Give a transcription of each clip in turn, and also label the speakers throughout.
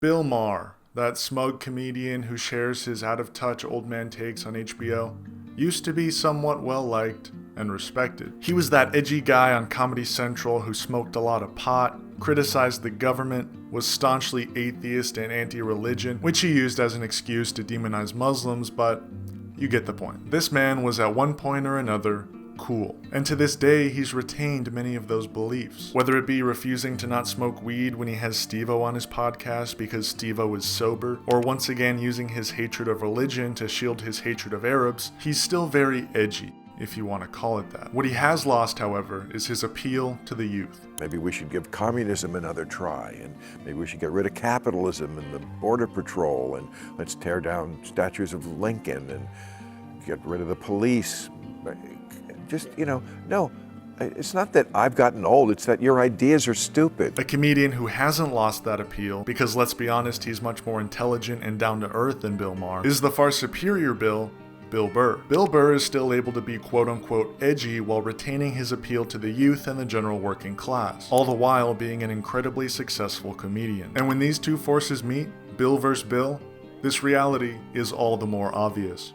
Speaker 1: Bill Maher, that smug comedian who shares his out-of-touch old man takes on HBO, used to be somewhat well-liked and respected. He was that edgy guy on Comedy Central who smoked a lot of pot, criticized the government, was staunchly atheist and anti-religion, which he used as an excuse to demonize Muslims, but you get the point. This man was at one point or another cool. And to this day, he's retained many of those beliefs. Whether it be refusing to not smoke weed when he has Steve-O on his podcast because Steve-O is sober, or once again using his hatred of religion to shield his hatred of Arabs, he's still very edgy, if you want to call it that. What he has lost, however, is his appeal to the youth.
Speaker 2: Maybe we should give communism another try, and maybe we should get rid of capitalism and the border patrol, and let's tear down statues of Lincoln and get rid of the police. Just, no, it's not that I've gotten old, it's that your ideas are stupid.
Speaker 1: A comedian who hasn't lost that appeal, because let's be honest, he's much more intelligent and down to earth than Bill Maher, is the far superior Bill Burr. Bill Burr is still able to be quote-unquote edgy while retaining his appeal to the youth and the general working class, all the while being an incredibly successful comedian. And when these two forces meet, Bill versus Bill, this reality is all the more obvious.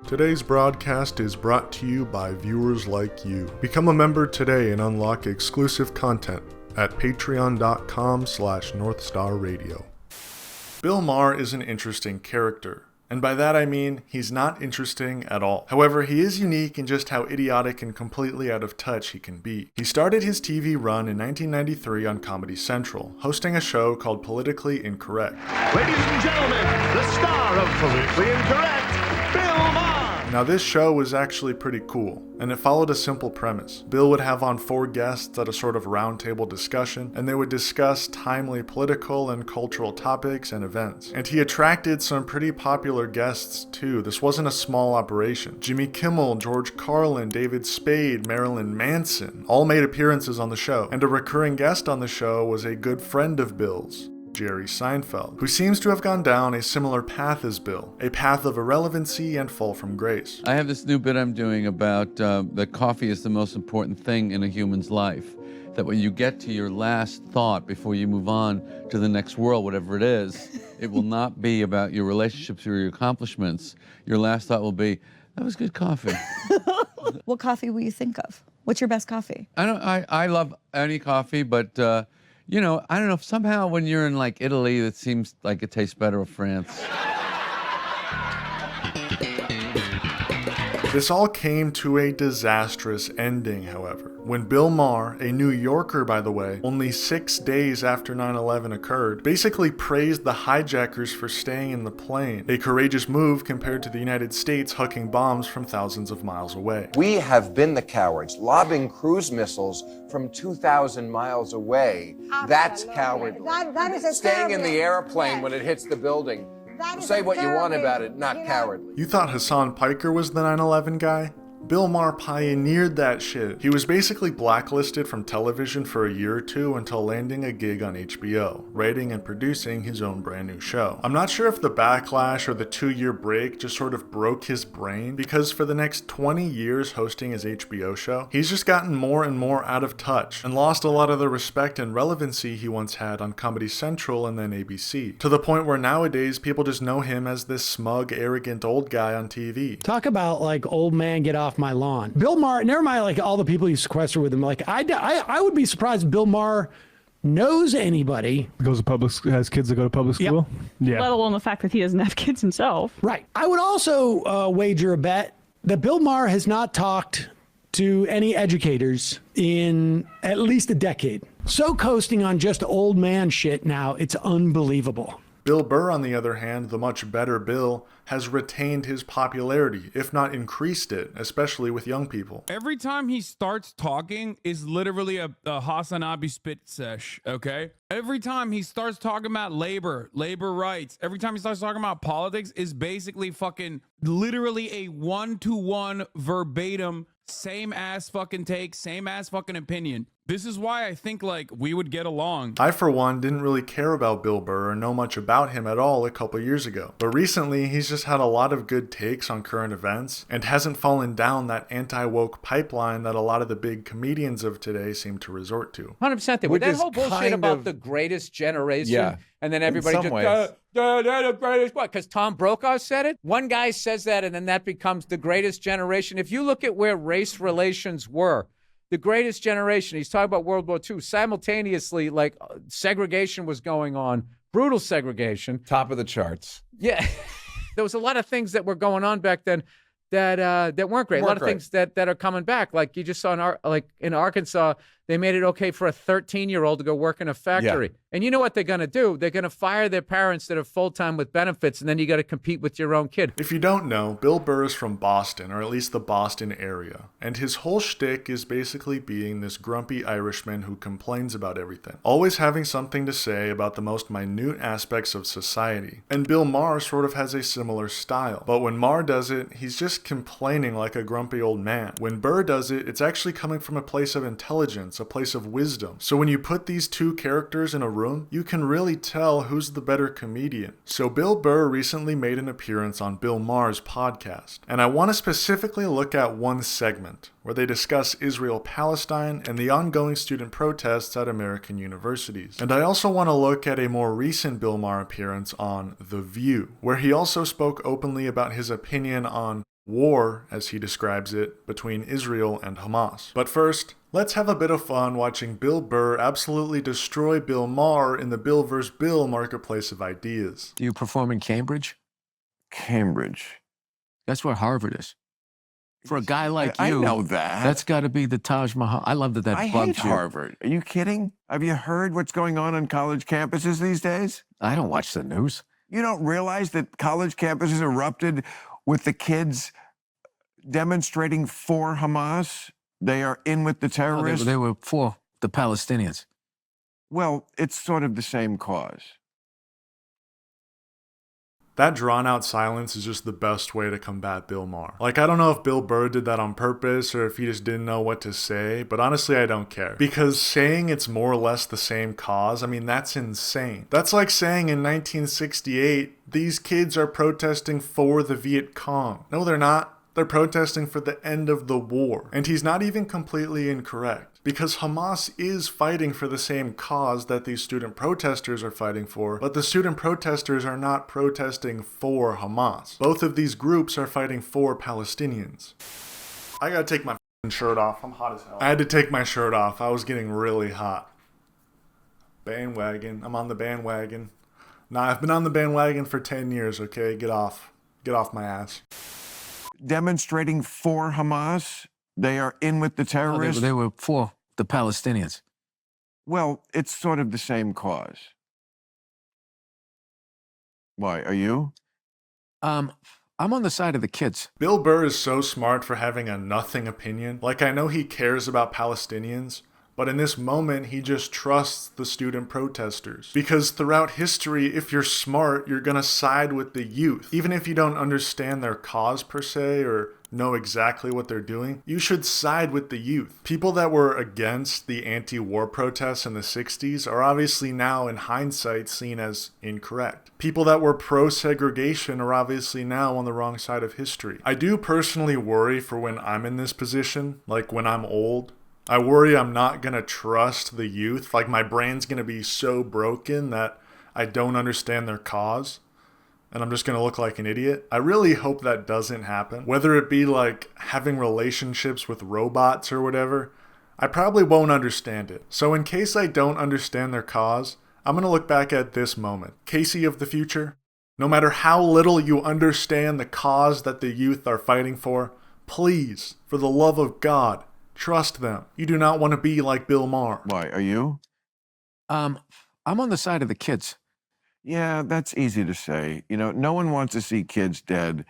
Speaker 1: Today's broadcast is brought to you by viewers like you. Become a member today and unlock exclusive content at patreon.com/NorthstarRadio. Bill Maher is an interesting character, and by that I mean he's not interesting at all. However, he is unique in just how idiotic and completely out of touch he can be. He started his TV run in 1993 on Comedy Central, hosting a show called Politically Incorrect.
Speaker 3: Ladies and gentlemen, the star of Politically Incorrect, Bill Maher!
Speaker 1: Now this show was actually pretty cool, and it followed a simple premise. Bill would have on 4 guests at a sort of roundtable discussion, and they would discuss timely political and cultural topics and events. And he attracted some pretty popular guests too. This wasn't a small operation. Jimmy Kimmel, George Carlin, David Spade, Marilyn Manson all made appearances on the show, and a recurring guest on the show was a good friend of Bill's, Jerry Seinfeld, who seems to have gone down a similar path as Bill, a path of irrelevancy and fall from grace.
Speaker 4: I have this new bit I'm doing about that coffee is the most important thing in a human's life. That when you get to your last thought before you move on to the next world, whatever it is, it will not be about your relationships or your accomplishments. Your last thought will be, that was good coffee.
Speaker 5: What coffee will you think of? What's your best coffee?
Speaker 4: I love any coffee, but I don't know, somehow when you're in like Italy, it seems like it tastes better with France.
Speaker 1: This all came to a disastrous ending, however, when Bill Maher, a New Yorker by the way, only 6 days after 9/11 occurred, basically praised the hijackers for staying in the plane, a courageous move compared to the United States hucking bombs from thousands of miles away.
Speaker 6: We have been the cowards, lobbing cruise missiles from 2,000 miles away. That's cowardly.
Speaker 7: That is a
Speaker 6: Staying in the
Speaker 7: terrible-
Speaker 6: airplane
Speaker 7: yes.
Speaker 6: when it hits the building.
Speaker 7: That is
Speaker 6: Say
Speaker 7: a
Speaker 6: what you want
Speaker 7: terrible-
Speaker 6: about it, not cowardly.
Speaker 1: You thought Hassan Piker was the 9/11 guy? Bill Maher pioneered that shit. He was basically blacklisted from television for a year or two until landing a gig on HBO, writing and producing his own brand new show. I'm not sure if the backlash or the 2-year break just sort of broke his brain, because for the next 20 years hosting his HBO show, he's just gotten more and more out of touch and lost a lot of the respect and relevancy he once had on Comedy Central and then ABC, to the point where nowadays people just know him as this smug, arrogant old guy on TV.
Speaker 8: Talk about like old man get off my lawn. Bill Maher, never mind like all the people he sequestered with him. Like I would be surprised if Bill Maher knows anybody.
Speaker 9: Goes to public, has kids that go to public school. Yeah.
Speaker 10: Let alone the fact that he doesn't have kids himself.
Speaker 8: Right. I would also wager a bet that Bill Maher has not talked to any educators in at least a decade. So coasting on just old man shit now, it's unbelievable.
Speaker 1: Bill Burr, on the other hand, the much better Bill, has retained his popularity, if not increased it, especially with young people.
Speaker 11: Every time he starts talking is literally a Hasanabi spit sesh, okay? Every time he starts talking about labor rights, every time he starts talking about politics is basically fucking literally a 1-to-1 verbatim, same ass fucking take, same ass fucking opinion. This is why I think like we would get along.
Speaker 1: I, for one, didn't really care about Bill Burr or know much about him at all a couple years ago. But recently, he's just had a lot of good takes on current events and hasn't fallen down that anti-woke pipeline that a lot of the big comedians of today seem to resort to.
Speaker 7: 100% they would. That whole bullshit about the greatest generation, and then everybody just, they're the greatest what? Because Tom Brokaw said it? One guy says that, and then that becomes the greatest generation. If you look at where race relations were, the greatest generation, he's talking about World War II, simultaneously, like, segregation was going on, brutal segregation.
Speaker 6: Top of the charts.
Speaker 7: Yeah. There was a lot of things that were going on back then that weren't great. A lot of things that are coming back. Like you just saw in Arkansas, they made it okay for a 13-year-old to go work in a factory. Yeah. And you know what they're going to do? They're going to fire their parents that are full-time with benefits, and then you got to compete with your own kid.
Speaker 1: If you don't know, Bill Burr is from Boston, or at least the Boston area. And his whole shtick is basically being this grumpy Irishman who complains about everything, always having something to say about the most minute aspects of society. And Bill Maher sort of has a similar style. But when Maher does it, he's just complaining like a grumpy old man. When Burr does it, it's actually coming from a place of intelligence, a place of wisdom. So when you put these two characters in a room, you can really tell who's the better comedian. So Bill Burr recently made an appearance on Bill Maher's podcast, and I want to specifically look at one segment where they discuss Israel-Palestine and the ongoing student protests at American universities. And I also want to look at a more recent Bill Maher appearance on The View, where he also spoke openly about his opinion on war, as he describes it, between Israel and Hamas. But first, let's have a bit of fun watching Bill Burr absolutely destroy Bill Maher in the Bill vs. Bill marketplace of ideas.
Speaker 12: Do you perform in Cambridge?
Speaker 2: Cambridge.
Speaker 12: That's where Harvard is. For a guy like you,
Speaker 2: I know that.
Speaker 12: That's got to be the Taj Mahal. I love that
Speaker 2: I
Speaker 12: bugged
Speaker 2: hate
Speaker 12: you.
Speaker 2: Harvard. Are you kidding? Have you heard what's going on college campuses these days?
Speaker 12: I don't watch the news.
Speaker 2: You don't realize that college campuses erupted with the kids demonstrating for Hamas? They are in with the terrorists.
Speaker 12: They were for the Palestinians.
Speaker 2: Well, it's sort of the same cause.
Speaker 1: That drawn-out silence is just the best way to combat Bill Maher. Like, I don't know if Bill Burr did that on purpose or if he just didn't know what to say, but honestly, I don't care. Because saying it's more or less the same cause, I mean, that's insane. That's like saying in 1968, these kids are protesting for the Viet Cong. No, they're not. They're protesting for the end of the war. And he's not even completely incorrect. Because Hamas is fighting for the same cause that these student protesters are fighting for, but the student protesters are not protesting for Hamas. Both of these groups are fighting for Palestinians. I gotta take my shirt off. I'm hot as hell. I had to take my shirt off. I was getting really hot. Bandwagon. I'm on the bandwagon. Nah, I've been on the bandwagon for 10 years, okay? Get off. Get off my ass.
Speaker 2: Demonstrating for Hamas? They are in with the terrorists?
Speaker 12: They were for the Palestinians.
Speaker 2: Well, it's sort of the same cause. Why, are you?
Speaker 12: I'm on the side of the kids.
Speaker 1: Bill Burr is so smart for having a nothing opinion. Like, I know he cares about Palestinians, but in this moment, he just trusts the student protesters. Because throughout history, if you're smart, you're gonna side with the youth. Even if you don't understand their cause per se, or know exactly what they're doing, you should side with the youth. People that were against the anti-war protests in the 60s are obviously now, in hindsight, seen as incorrect. People that were pro-segregation are obviously now on the wrong side of history. I do personally worry for when I'm in this position, like when I'm old. I worry I'm not gonna trust the youth. Like, my brain's gonna be so broken that I don't understand their cause, and I'm just gonna look like an idiot. I really hope that doesn't happen. Whether it be like having relationships with robots or whatever, I probably won't understand it. So in case I don't understand their cause, I'm gonna look back at this moment. Casey of the future, no matter how little you understand the cause that the youth are fighting for, please, for the love of God, trust them. You do not want to be like Bill Maher.
Speaker 2: Why, are you?
Speaker 12: I'm on the side of the kids.
Speaker 2: Yeah, that's easy to say. You know, no one wants to see kids dead,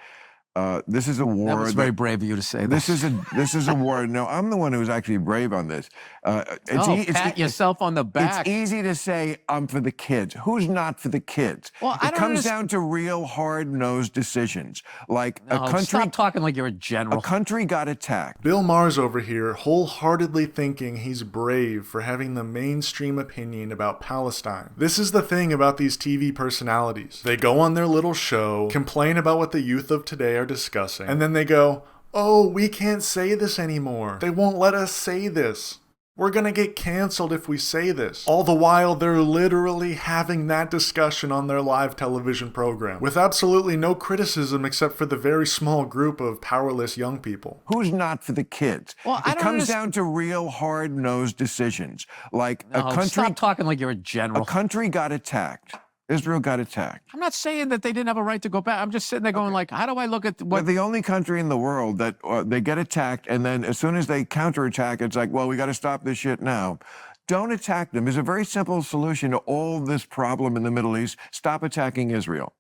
Speaker 2: This is a war.
Speaker 12: That was very brave of you to say that.
Speaker 2: This is a war. No, I'm the one who's actually brave on this.
Speaker 12: Pat yourself on the back.
Speaker 2: It's easy to say I'm for the kids. Who's not for the kids?
Speaker 12: Well,
Speaker 2: it comes down to real hard-nosed decisions. Like a country.
Speaker 12: Stop talking like you're a general.
Speaker 2: A country got attacked.
Speaker 1: Bill Maher's over here wholeheartedly thinking he's brave for having the mainstream opinion about Palestine. This is the thing about these TV personalities. They go on their little show, complain about what the youth of today are discussing, and then they go, oh, we can't say this anymore. They won't let us say this. We're gonna get canceled if we say this. All the while, they're literally having that discussion on their live television program, with absolutely no criticism except for the very small group of powerless young people.
Speaker 2: Who's not for the kids?
Speaker 12: Well,
Speaker 2: it comes down to real hard-nosed decisions. Like a country.
Speaker 12: Stop talking like you're a general.
Speaker 2: A country got attacked. Israel got attacked.
Speaker 12: I'm not saying that they didn't have a right to go back. I'm just sitting there going like, how do I look at what...
Speaker 2: We're the only country in the world that they get attacked, and then as soon as they counterattack, it's like, well, we got to stop this shit now. Don't attack them. There's a very simple solution to all this problem in the Middle East. Stop attacking Israel.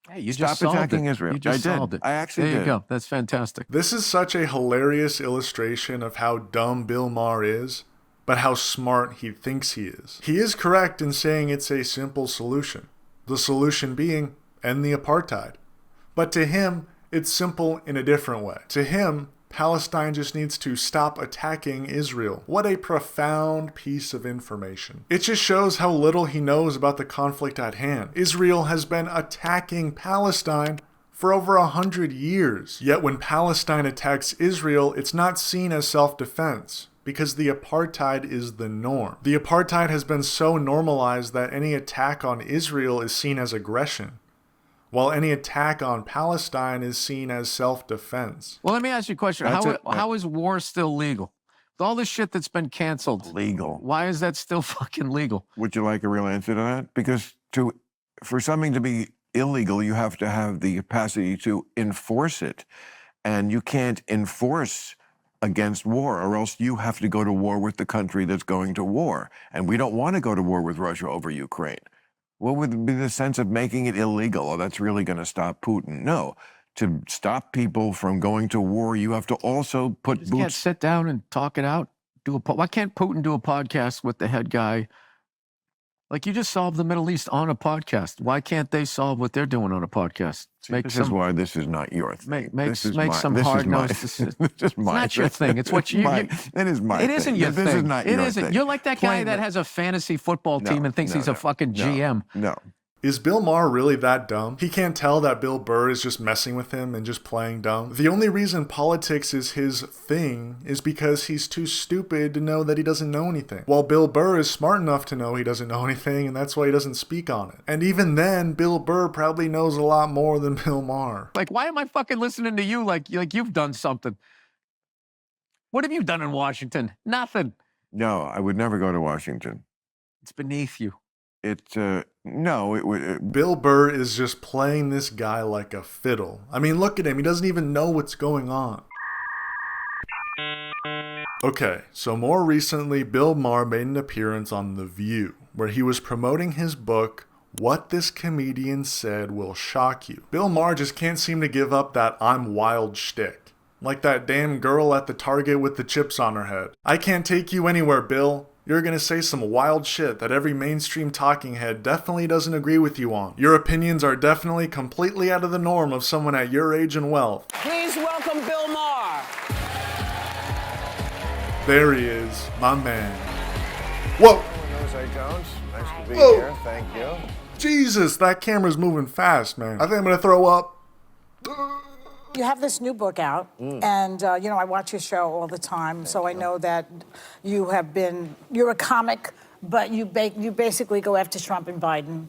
Speaker 12: Hey, you
Speaker 2: Stop
Speaker 12: just solved
Speaker 2: attacking
Speaker 12: it.
Speaker 2: Israel.
Speaker 12: You just
Speaker 2: I did.
Speaker 12: solved it.
Speaker 2: I actually
Speaker 12: There
Speaker 2: did.
Speaker 12: you go. That's fantastic.
Speaker 1: This is such a hilarious illustration of how dumb Bill Maher is, but how smart he thinks he is. He is correct in saying it's a simple solution. The solution being, end the apartheid. But to him, it's simple in a different way. To him, Palestine just needs to stop attacking Israel. What a profound piece of information. It just shows how little he knows about the conflict at hand. Israel has been attacking Palestine for over 100 years. Yet when Palestine attacks Israel, it's not seen as self-defense, because the apartheid is the norm. The apartheid has been so normalized that any attack on Israel is seen as aggression, while any attack on Palestine is seen as self-defense.
Speaker 12: Well, let me ask you a question. How is war still legal? With all this shit that's been canceled.
Speaker 2: Legal.
Speaker 12: Why is that still fucking legal?
Speaker 2: Would you like a real answer to that? Because for something to be illegal, you have to have the capacity to enforce it. And you can't enforce against war, or else you have to go to war with the country that's going to war. And we don't want to go to war with Russia over Ukraine. What would be the sense of making it illegal? Oh, that's really going to stop Putin. No. To stop people from going to war, you have to also put
Speaker 12: You can't sit down and talk it out. Why can't Putin do a podcast with the head guy? Like, you just solved the Middle East on a podcast. Why can't they solve what they're doing on a podcast?
Speaker 2: This is why this is not your thing.
Speaker 12: Make some hard-nosed decisions.
Speaker 2: It's
Speaker 12: not your thing. It's what you...
Speaker 2: It is my thing.
Speaker 12: It isn't your thing.
Speaker 2: This is not your thing.
Speaker 12: You're like that guy that has a fantasy football team and thinks he's a fucking GM.
Speaker 2: No.
Speaker 1: Is Bill Maher really that dumb? He can't tell that Bill Burr is just messing with him and just playing dumb? The only reason politics is his thing is because he's too stupid to know that he doesn't know anything. While Bill Burr is smart enough to know he doesn't know anything, and that's why he doesn't speak on it. And even then, Bill Burr probably knows a lot more than Bill Maher.
Speaker 12: Like, why am I fucking listening to you like you've done something? What have you done in Washington? Nothing.
Speaker 2: No, I would never go to Washington.
Speaker 12: It's beneath you.
Speaker 1: Bill Burr is just playing this guy like a fiddle. I mean, look at him. He doesn't even know what's going on. Okay, so more recently, Bill Maher made an appearance on The View, where he was promoting his book, What This Comedian Said Will Shock You. Bill Maher just can't seem to give up that I'm wild shtick. Like that damn girl at the Target with the chips on her head. I can't take you anywhere, Bill. You're gonna say some wild shit that every mainstream talking head definitely doesn't agree with you on. Your opinions are definitely completely out of the norm of someone at your age and wealth.
Speaker 13: Please welcome Bill Maher.
Speaker 1: There he is, my man. Whoa!
Speaker 2: Jose Jones, nice to be
Speaker 1: Whoa.
Speaker 2: here. Thank you.
Speaker 1: Jesus, that camera's moving fast, man. I think I'm gonna throw up.
Speaker 13: You have this new book out, and I watch your show all the time, so I know that you're a comic, but you basically go after Trump and Biden,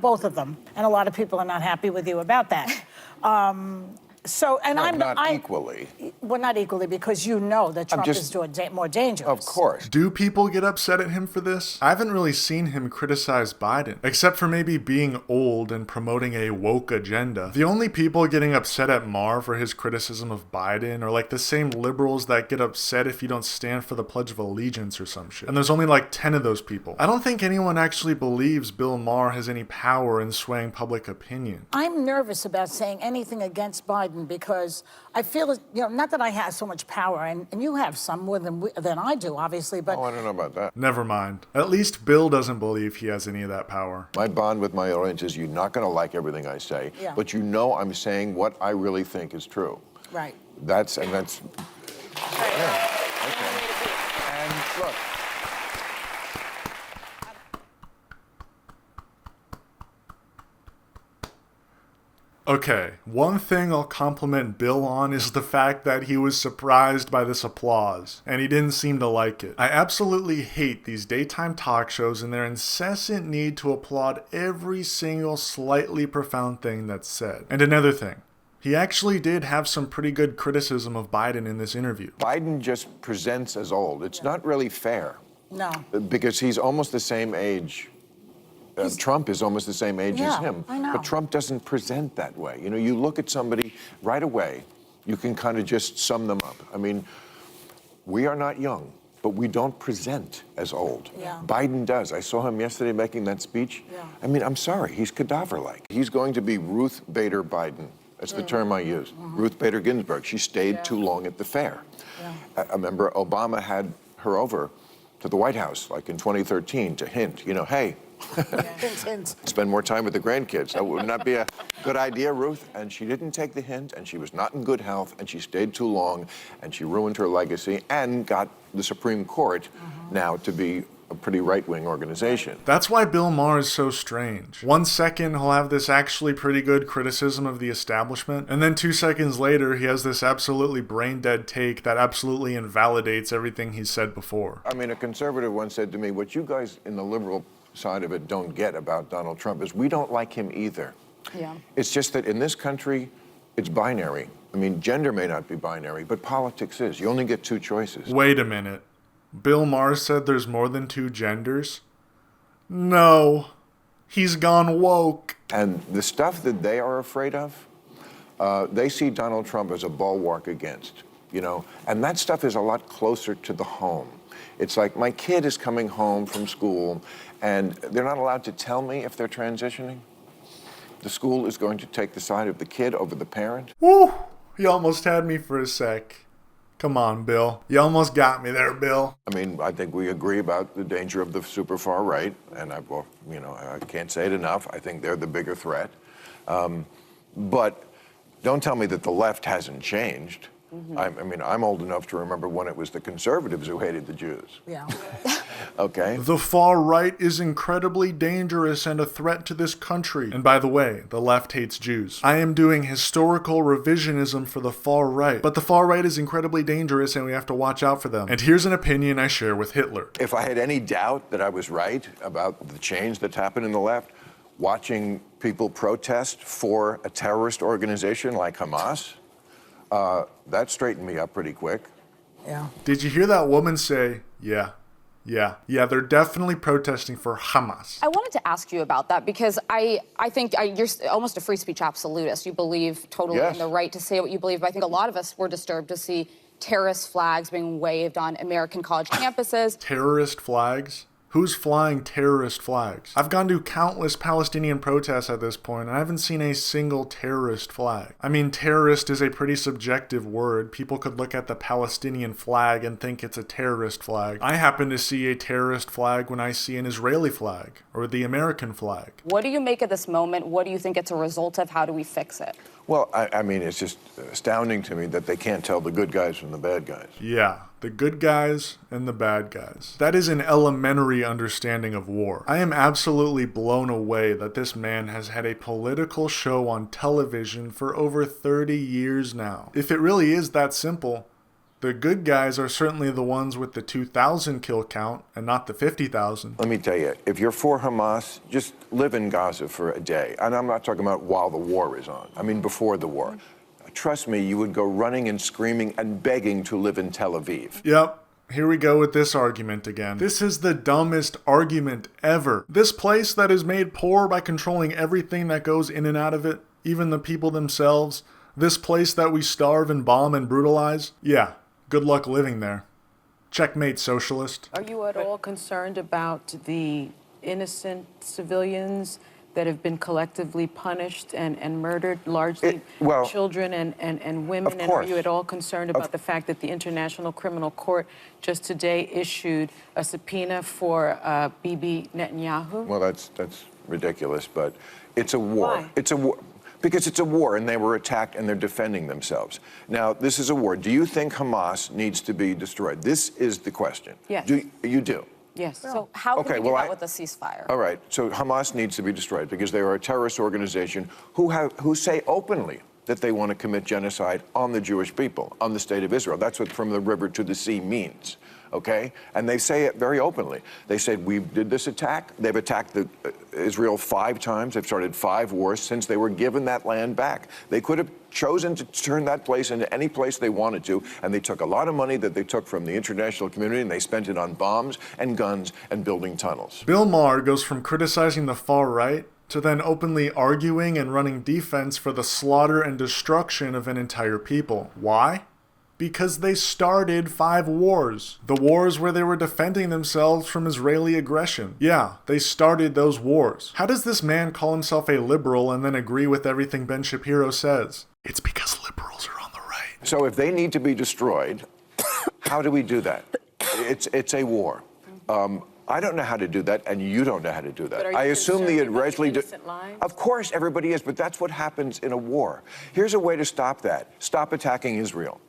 Speaker 13: both of them, and a lot of people are not happy with you about that. I'm
Speaker 2: not equally.
Speaker 13: Well, not equally, because you know that Trump is more dangerous.
Speaker 2: Of course.
Speaker 1: Do people get upset at him for this? I haven't really seen him criticize Biden, except for maybe being old and promoting a woke agenda. The only people getting upset at Maher for his criticism of Biden are like the same liberals that get upset if you don't stand for the Pledge of Allegiance or some shit. And there's only like 10 of those people. I don't think anyone actually believes Bill Maher has any power in swaying public opinion.
Speaker 13: I'm nervous about saying anything against Biden Biden because I feel, not that I have so much power, and you have some more than I do, obviously, but...
Speaker 2: Oh, I don't know about that.
Speaker 1: Never mind. At least Bill doesn't believe he has any of that power.
Speaker 2: My bond with my audience is you're not going to like everything I say, but you know I'm saying what I really think is true.
Speaker 13: Right.
Speaker 2: That's...
Speaker 13: Right.
Speaker 2: Yeah, okay. And look...
Speaker 1: Okay, one thing I'll compliment Bill on is the fact that he was surprised by this applause, and he didn't seem to like it. I absolutely hate these daytime talk shows and their incessant need to applaud every single slightly profound thing that's said. And another thing, he actually did have some pretty good criticism of Biden in this interview.
Speaker 2: Biden just presents as old. It's not really fair.
Speaker 13: No.
Speaker 2: Because he's almost the same age. Trump is almost the same age as him.
Speaker 13: I know.
Speaker 2: But Trump doesn't present that way. You know, you look at somebody right away, you can kind of just sum them up. I mean, we are not young, but we don't present as old.
Speaker 13: Yeah.
Speaker 2: Biden does. I saw him yesterday making that speech.
Speaker 13: Yeah.
Speaker 2: I mean, I'm sorry, he's cadaver-like. He's going to be Ruth Bader Biden. That's the term I use. Ruth Bader Ginsburg. She stayed too long at the fair. I remember Obama had her over to the White House, like in 2013, to hint, hey, spend more time with the grandkids. That would not be a good idea, Ruth. And she didn't take the hint, and she was not in good health, and she stayed too long, and she ruined her legacy and got the Supreme Court now to be a pretty right-wing organization.
Speaker 1: That's why Bill Maher is so strange. 1 second, he'll have this actually pretty good criticism of the establishment, and then 2 seconds later, he has this absolutely brain-dead take that absolutely invalidates everything he's said before.
Speaker 2: I mean, a conservative once said to me, what you guys in the liberal side of it don't get about Donald Trump is we don't like him either.
Speaker 13: Yeah.
Speaker 2: It's just that in this country, it's binary. I mean, gender may not be binary, but politics is. You only get two choices.
Speaker 1: Wait a minute. Bill Maher said there's more than two genders? No. He's gone woke.
Speaker 2: And the stuff that they are afraid of, they see Donald Trump as a bulwark against, and that stuff is a lot closer to the home. It's like my kid is coming home from school and they're not allowed to tell me if they're transitioning. The school is going to take the side of the kid over the parent.
Speaker 1: Woo! You almost had me for a sec. Come on, Bill. You almost got me there, Bill.
Speaker 2: I mean, I think we agree about the danger of the super far right, and I can't say it enough. I think they're the bigger threat. But don't tell me that the left hasn't changed. I mean, I'm old enough to remember when it was the conservatives who hated the Jews.
Speaker 13: Yeah.
Speaker 2: Okay?
Speaker 1: The far right is incredibly dangerous and a threat to this country. And by the way, the left hates Jews. I am doing historical revisionism for the far right, but the far right is incredibly dangerous and we have to watch out for them. And here's an opinion I share with Hitler.
Speaker 2: If I had any doubt that I was right about the change that's happened in the left, watching people protest for a terrorist organization like Hamas, that straightened me up pretty quick.
Speaker 13: Yeah.
Speaker 1: Did you hear that woman say, yeah, they're definitely protesting for Hamas.
Speaker 14: I wanted to ask you about that because I think you're almost a free speech absolutist. You believe totally in the right to say what you believe, but I think a lot of us were disturbed to see terrorist flags being waved on American college campuses.
Speaker 1: Terrorist flags? Who's flying terrorist flags? I've gone to countless Palestinian protests at this point, and I haven't seen a single terrorist flag. I mean, terrorist is a pretty subjective word. People could look at the Palestinian flag and think it's a terrorist flag. I happen to see a terrorist flag when I see an Israeli flag, or the American flag.
Speaker 14: What do you make of this moment? What do you think it's a result of? How do we fix it?
Speaker 2: Well, I mean, it's just astounding to me that they can't tell the good guys from the bad guys.
Speaker 1: Yeah, the good guys and the bad guys. That is an elementary understanding of war. I am absolutely blown away that this man has had a political show on television for over 30 years now. If it really is that simple, the good guys are certainly the ones with the 2,000 kill count and not the 50,000.
Speaker 2: Let me tell you, if you're for Hamas, just live in Gaza for a day. And I'm not talking about while the war is on. I mean before the war. Trust me, you would go running and screaming and begging to live in Tel Aviv.
Speaker 1: Yep. Here we go with this argument again. This is the dumbest argument ever. This place that is made poor by controlling everything that goes in and out of it, even the people themselves. This place that we starve and bomb and brutalize. Yeah. Good luck living there. Checkmate, socialist.
Speaker 15: Are you at all concerned about the innocent civilians that have been collectively punished and murdered, largely children and women? And are you at all concerned about the fact that the International Criminal Court just today issued a subpoena for Bibi Netanyahu?
Speaker 2: Well, that's ridiculous, but it's a war.
Speaker 15: Why?
Speaker 2: It's a war. Because it's a war, and they were attacked, and they're defending themselves. Now, this is a war. Do you think Hamas needs to be destroyed? This is the question.
Speaker 15: Yes.
Speaker 2: You do?
Speaker 15: Yes.
Speaker 14: So how can we do that with a ceasefire?
Speaker 2: All right. So Hamas needs to be destroyed because they are a terrorist organization who say openly that they want to commit genocide on the Jewish people, on the state of Israel. That's what from the river to the sea means. Okay? And they say it very openly. They said, we did this attack. They've attacked Israel 5 times. They've started 5 wars since they were given that land back. They could have chosen to turn that place into any place they wanted to, and they took a lot of money that they took from the international community, and they spent it on bombs and guns and building tunnels.
Speaker 1: Bill Maher goes from criticizing the far right to then openly arguing and running defense for the slaughter and destruction of an entire people. Why? Because they started 5 wars. The wars where they were defending themselves from Israeli aggression. Yeah, they started those wars. How does this man call himself a liberal and then agree with everything Ben Shapiro says? It's because liberals are on the right.
Speaker 2: So if they need to be destroyed, how do we do that? It's a war. I don't know how to do that, and you don't know how to do that. I assume the Israeli Of course, everybody is, but that's what happens in a war. Here's a way to stop that. Stop attacking Israel.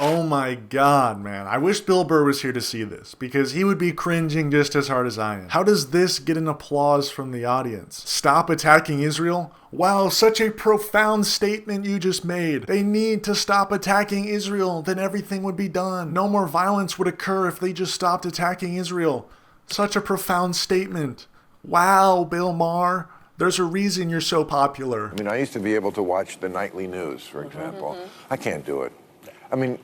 Speaker 1: Oh my God, man. I wish Bill Burr was here to see this, because he would be cringing just as hard as I am. How does this get an applause from the audience? Stop attacking Israel? Wow, such a profound statement you just made. They need to stop attacking Israel, then everything would be done. No more violence would occur if they just stopped attacking Israel. Such a profound statement. Wow, Bill Maher. There's a reason you're so popular.
Speaker 2: I mean, I used to be able to watch the nightly news, for example. I can't do it. I mean,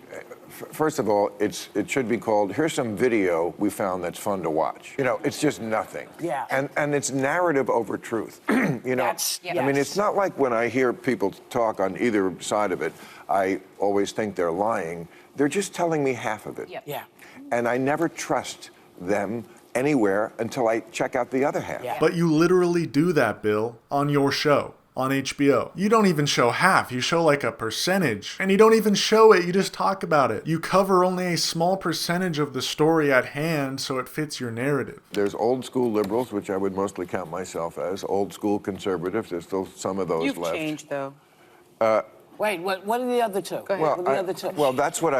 Speaker 2: first of all, it should be called, here's some video we found that's fun to watch. You know, it's just nothing.
Speaker 13: Yeah.
Speaker 2: And it's narrative over truth. You know, I mean, it's not like when I hear people talk on either side of it, I always think they're lying. They're just telling me half of it.
Speaker 13: Yeah.
Speaker 2: And I never trust them anywhere until I check out the other half.
Speaker 1: But you literally do that, Bill, on your show. On HBO. You don't even show half, you show like a percentage. And you don't even show it, you just talk about it. You cover only a small percentage of the story at hand so it fits your narrative.
Speaker 2: There's old school liberals, which I would mostly count myself as, old school conservatives, there's still some of those left.
Speaker 15: You've changed, though.
Speaker 13: Wait, what are the other 2?
Speaker 15: Go ahead.
Speaker 13: What are the other 2?
Speaker 2: Well, that's what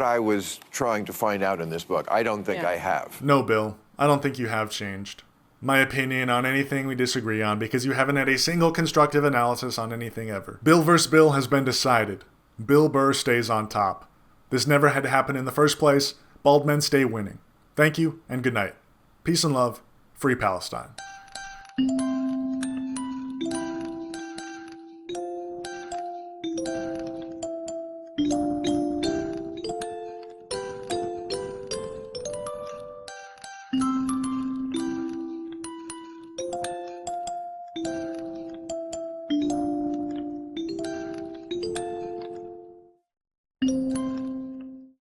Speaker 2: I was trying to find out in this book. I don't think I have.
Speaker 1: No, Bill, I don't think you have changed my opinion on anything we disagree on because you haven't had a single constructive analysis on anything ever. Bill versus Bill has been decided. Bill Burr stays on top. This never had to happen in the first place. Bald men stay winning. Thank you and good night. Peace and love. Free Palestine.